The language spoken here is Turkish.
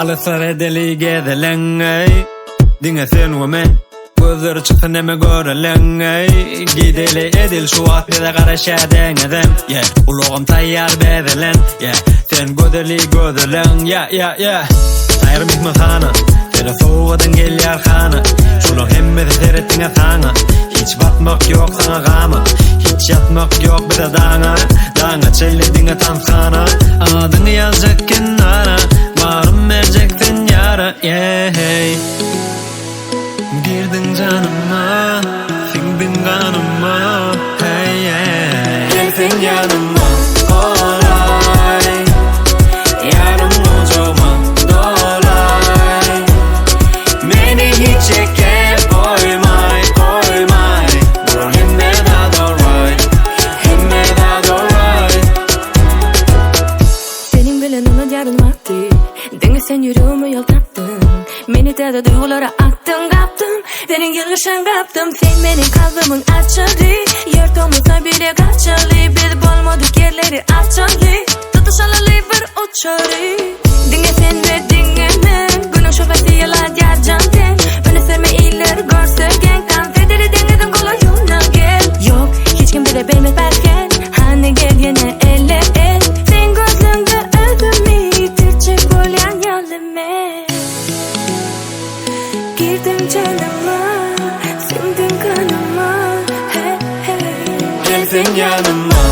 Alısar deli gedelen ey Dinge sen ve men Gözleri çıktı neme görelen ey Gideli edil şu akbede karışadın edem Yeah, uluğum tayyar bedelen Yeah, sen gödeli gödelen Yeah Hayır mihmethana Seni soğudun gel yarhana Şunu hemmeti seyrettin sana Hiç batmak yok sana gama Hiç yatmak yok bir de dana Dana çelledin tansana Adını yazacak kenara Varım verecektin yara Yeah hey Girdin canıma Singdin kanıma Hey hey Gelsin yanıma Olay Yarım ucuma dolay Beni hiç çeke koymay koymay Burun himme da doğray Himme da doğray Senin bilen ona yardım attı Denge sen yürüğümü yol taptın Beni de duygulara attın kaptım Senin yılgışın kaptım Sen benim kalbimin açıldı Yırtımızda bile kaçalı Biz bulmadık yerleri açalı Tutuşalı bir uçarı Dinle sen ve dinle men Günün şofesi yalan yarcan sen Beni sevme iyiler görsögen Kan federi denledin kolay yoluna gel Yok hiç kim bile bilmez belki Hani gel yine elle el Sen gözlüğünde öldüm Tirçek olan yalime Girdin canıma Sindin kanıma Hey hey Gelsin yanıma